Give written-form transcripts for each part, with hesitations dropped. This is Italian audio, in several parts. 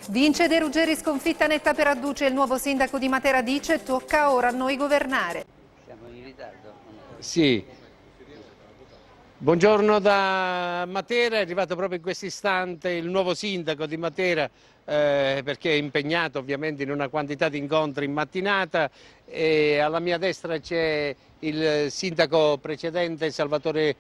Vince De Ruggeri, sconfitta netta per Adduce. Il nuovo sindaco di Matera dice: tocca ora a noi governare. Siamo in ritardo? Sì. Buongiorno da Matera, è arrivato proprio in questo istante il nuovo sindaco di Matera perché è impegnato ovviamente in una quantità di incontri in mattinata e alla mia destra c'è il sindaco precedente Salvatore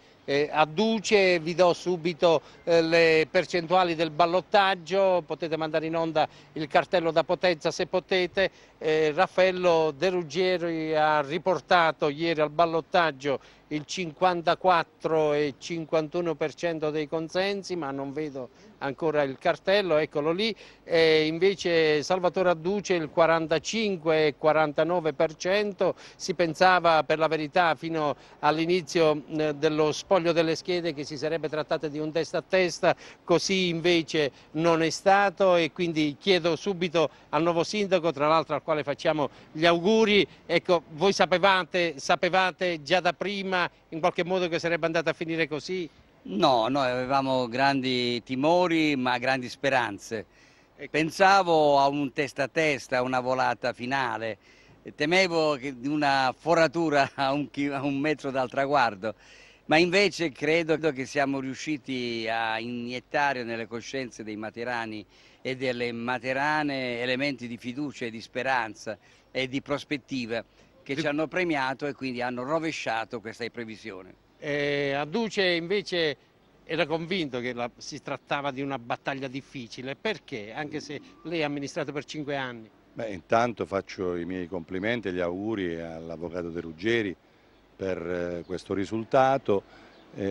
Adduce. Vi do subito le percentuali del ballottaggio, potete mandare in onda il cartello da Potenza se potete. Raffaello De Ruggeri ha riportato ieri al ballottaggio il 54,51% dei consensi, ma non vedo ancora il cartello, eccolo lì. Invece Salvatore Adduce il 45,49%, si pensava per la verità fino all'inizio dello spoglio delle schede che si sarebbe trattato di un testa a testa, così invece non è stato e quindi chiedo subito al nuovo sindaco, tra l'altro al quale facciamo gli auguri, ecco, voi sapevate già da prima in qualche modo che sarebbe andata a finire così? No, noi avevamo grandi timori ma grandi speranze. Pensavo a un testa a testa, a una volata finale, temevo di una foratura a un metro dal traguardo, ma invece credo che siamo riusciti a iniettare nelle coscienze dei materani e delle materane elementi di fiducia e di speranza e di prospettiva che ci hanno premiato e quindi hanno rovesciato questa previsione. Adduce invece era convinto che si trattava di una battaglia difficile, perché? Anche se lei ha amministrato per 5 anni. Beh, intanto faccio i miei complimenti e gli auguri all'avvocato De Ruggeri per questo risultato,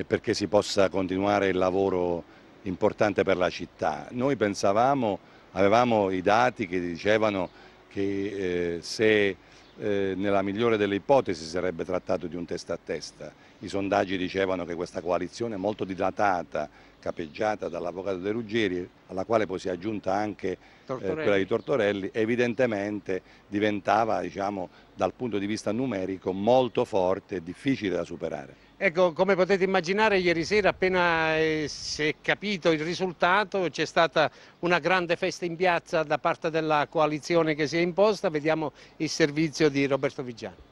perché si possa continuare il lavoro importante per la città. Noi pensavamo, avevamo i dati che dicevano che se nella migliore delle ipotesi sarebbe trattato di un testa a testa. I sondaggi dicevano che questa coalizione molto dilatata, capeggiata dall'avvocato De Ruggeri, alla quale poi si è aggiunta anche quella di Tortorelli, evidentemente diventava, diciamo, dal punto di vista numerico molto forte e difficile da superare. Ecco, come potete immaginare, ieri sera appena si è capito il risultato c'è stata una grande festa in piazza da parte della coalizione che si è imposta. Vediamo il servizio di Roberto Vigiani.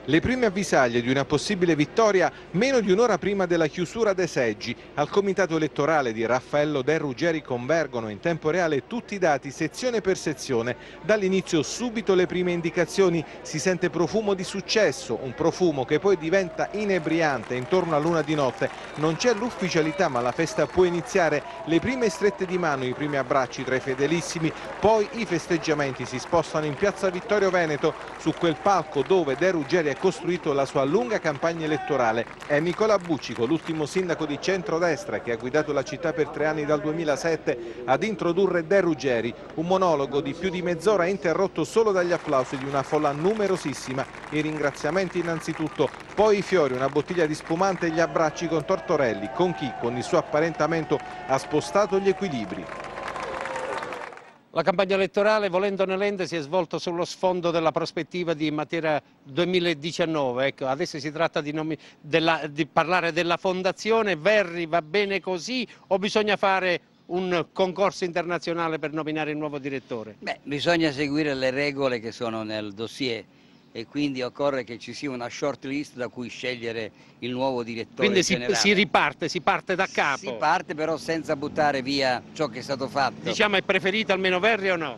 Le prime avvisaglie di una possibile vittoria meno di un'ora prima della chiusura dei seggi. Al comitato elettorale di Raffaello De Ruggeri convergono in tempo reale tutti i dati sezione per sezione. Dall'inizio subito le prime indicazioni, si sente profumo di successo, un profumo che poi diventa inebriante intorno all'una di notte. Non c'è l'ufficialità ma la festa può iniziare, le prime strette di mano, i primi abbracci tra i fedelissimi, poi i festeggiamenti si spostano in piazza Vittorio Veneto, su quel palco dove De Ruggeri ha costruito la sua lunga campagna elettorale. È Nicola Buccico, l'ultimo sindaco di centrodestra che ha guidato la città per 3 anni dal 2007, ad introdurre De Ruggeri, un monologo di più di mezz'ora interrotto solo dagli applausi di una folla numerosissima. I ringraziamenti innanzitutto, poi i fiori, una bottiglia di spumante e gli abbracci con Tortorelli, con chi con il suo apparentamento ha spostato gli equilibri. La campagna elettorale, volendo nolente, si è svolta sullo sfondo della prospettiva di Matera 2019. Ecco, adesso si tratta di parlare della fondazione. Verri, va bene così o bisogna fare un concorso internazionale per nominare il nuovo direttore? Beh, bisogna seguire le regole che sono nel dossier e quindi occorre che ci sia una short list da cui scegliere il nuovo direttore generale. Quindi si parte da capo. Si parte però senza buttare via ciò che è stato fatto. Diciamo, è preferito almeno Verri o no?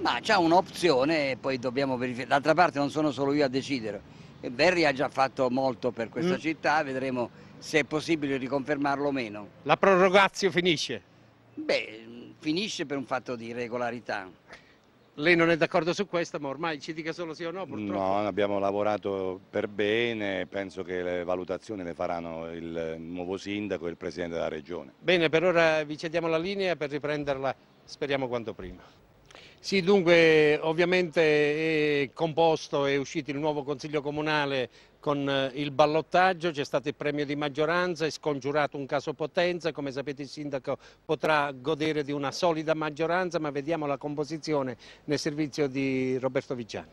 Ma c'è un'opzione e poi dobbiamo verificare. D'altra parte non sono solo io a decidere. Verri ha già fatto molto per questa città, vedremo se è possibile riconfermarlo o meno. La prorogatio finisce? Beh, finisce per un fatto di regolarità. Lei non è d'accordo su questo, ma ormai ci dica solo sì o no, purtroppo. No, abbiamo lavorato per bene, penso che le valutazioni le faranno il nuovo sindaco e il presidente della regione. Bene, per ora vi cediamo la linea per riprenderla, speriamo quanto prima. Sì, dunque ovviamente è composto, è uscito il nuovo Consiglio Comunale con il ballottaggio, c'è stato il premio di maggioranza, è scongiurato un caso Potenza, come sapete il sindaco potrà godere di una solida maggioranza, ma vediamo la composizione nel servizio di Roberto Vigiani.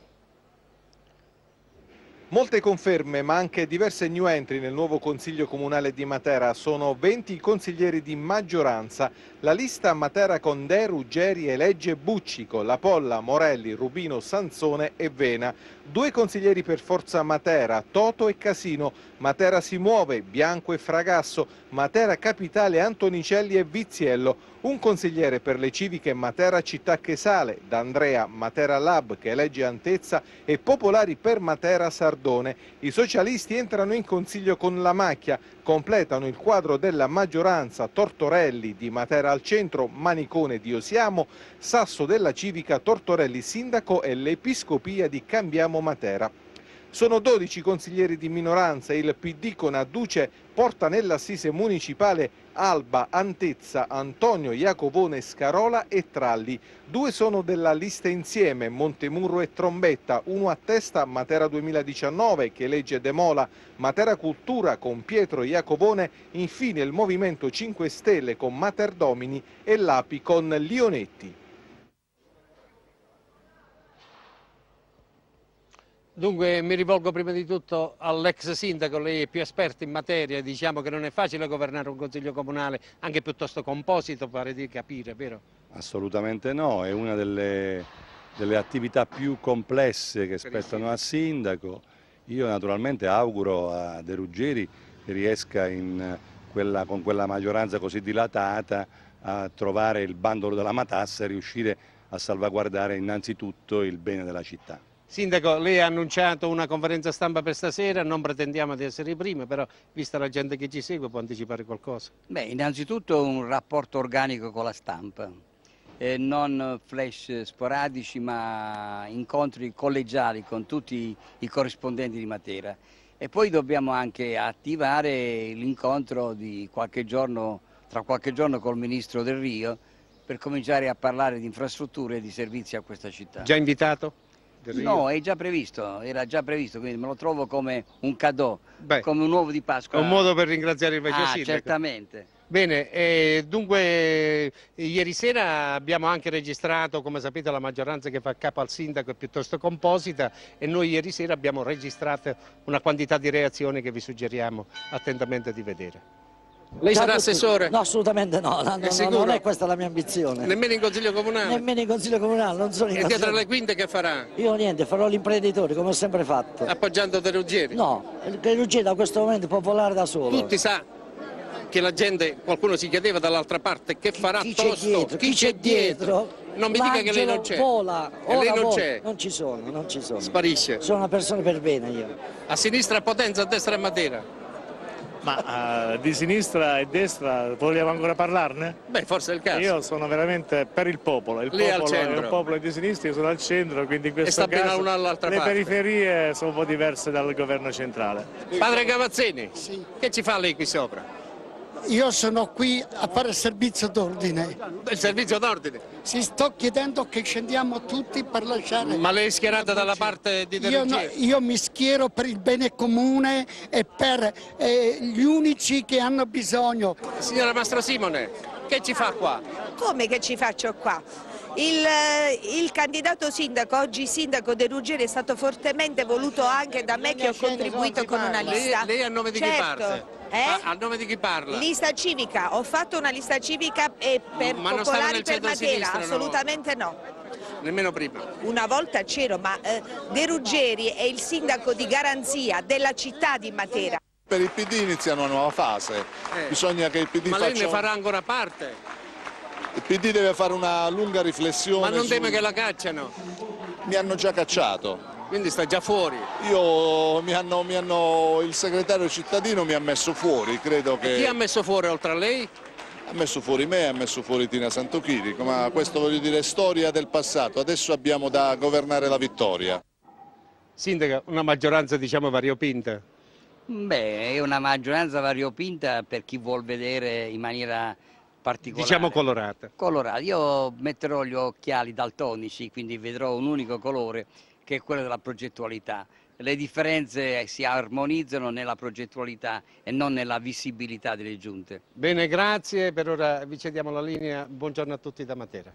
Molte conferme ma anche diverse new entry nel nuovo Consiglio Comunale di Matera. Sono 20 i consiglieri di maggioranza. La lista a Matera con De Ruggeri elegge Buccico, Lapolla, Morelli, Rubino, Sansone e Vena. 2 consiglieri per Forza Matera, Toto e Casino. Matera si muove, Bianco e Fragasso. Matera Capitale, Antonicelli e Viziello. Un consigliere per le civiche Matera Città che sale, D'Andrea Matera Lab che elegge Antezza e Popolari per Matera Sardone. I socialisti entrano in consiglio con la macchia, completano il quadro della maggioranza Tortorelli di Matera al centro, Manicone di Osiamo, Sasso della civica Tortorelli sindaco e l'Episcopia di Cambiamo Matera. Sono 12 consiglieri di minoranza, il PD con Adduce porta nell'assise municipale Alba, Antezza, Antonio, Iacovone, Scarola e Tralli. 2 sono della lista insieme, Montemurro e Trombetta, uno a testa Matera 2019 che elegge De Mola, Matera Cultura con Pietro Iacovone, infine il Movimento 5 Stelle con Mater Domini e l'Api con Lionetti. Dunque mi rivolgo prima di tutto all'ex sindaco, lei è più esperto in materia, diciamo che non è facile governare un consiglio comunale anche piuttosto composito, pare di capire, vero? Assolutamente no, è una delle attività più complesse che spettano al sindaco. Io naturalmente auguro a De Ruggeri che riesca con quella maggioranza così dilatata a trovare il bandolo della matassa e riuscire a salvaguardare innanzitutto il bene della città. Sindaco, lei ha annunciato una conferenza stampa per stasera, non pretendiamo di essere i primi, però vista la gente che ci segue può anticipare qualcosa? Beh, innanzitutto un rapporto organico con la stampa, non flash sporadici ma incontri collegiali con tutti i corrispondenti di Matera. E poi dobbiamo anche attivare l'incontro di tra qualche giorno col Ministro Del Rio per cominciare a parlare di infrastrutture e di servizi a questa città. Già invitato? No, è già previsto, era già previsto, quindi me lo trovo come un cadeau, Beh, come un uovo di Pasqua. È un modo per ringraziare il vecchio sindaco. Certamente. Bene, dunque ieri sera abbiamo anche registrato, come sapete la maggioranza che fa capo al sindaco è piuttosto composita e noi ieri sera abbiamo registrato una quantità di reazioni che vi suggeriamo attentamente di vedere. Lei sarà assessore? No, assolutamente no, non è questa la mia ambizione. Nemmeno in Consiglio Comunale? Nemmeno in Consiglio Comunale, non sono in E Consiglio. dietro le quinte che farà? Io niente, farò l'imprenditore come ho sempre fatto. Appoggiando De Ruggeri? No, De Ruggeri da questo momento può volare da solo. Tutti sa che la gente, qualcuno si chiedeva dall'altra parte che farà Chi c'è tosto, dietro? chi c'è dietro? Non mi dica che lei non c'è. Vola, e lei non vola. c'è? Non ci sono. Sparisce. Sono una persona per bene io. A sinistra Potenza, a destra Matera. Ma di sinistra e destra vogliamo ancora parlarne? Beh, forse è il caso. Io sono veramente per il popolo. Lei è al centro. Il popolo è di sinistra, io sono al centro, quindi in questo sta bene caso una all'altra le parte. periferie sono un po' diverse dal governo centrale. Padre Cavazzini, Sì. che ci fa lei qui sopra? Io sono qui a fare servizio d'ordine. Il servizio d'ordine. Si sto chiedendo che scendiamo tutti per lasciare. Ma lei è schierata dalla parte di De Ruggeri? Io mi schiero per il bene comune e per gli unici che hanno bisogno. Signora Mastrosimone, che ci fa qua? Come che ci faccio qua? Il candidato sindaco, oggi sindaco De Ruggeri, è stato fortemente voluto anche da me che ho contribuito con una lista. Lei a nome di chi parte? A nome di chi parla? Lista civica, ho fatto una lista civica per Ma non stava Popolari nel per Matera, centro-sinistra, no? assolutamente no. Nemmeno prima. Una volta c'ero, ma De Ruggeri è il sindaco di garanzia della città di Matera. Per il PD inizia una nuova fase, bisogna che il PD Ma faccia... lei ne farà ancora parte? Il PD deve fare una lunga riflessione. Ma non teme che la cacciano? Mi hanno già cacciato. Quindi sta già fuori. Il segretario cittadino mi ha messo fuori, credo che... Chi ha messo fuori oltre a lei? Ha messo fuori me, ha messo fuori Tina Santochirico, ma questo voglio dire è storia del passato, adesso abbiamo da governare la vittoria. Sindaco, una maggioranza diciamo variopinta. Beh, è una maggioranza variopinta per chi vuol vedere in maniera particolare. Diciamo colorata. Colorata. Io metterò gli occhiali daltonici, quindi vedrò un unico colore che è quello della progettualità. Le differenze si armonizzano nella progettualità e non nella visibilità delle giunte. Bene, grazie. Per ora vi cediamo la linea. Buongiorno a tutti da Matera.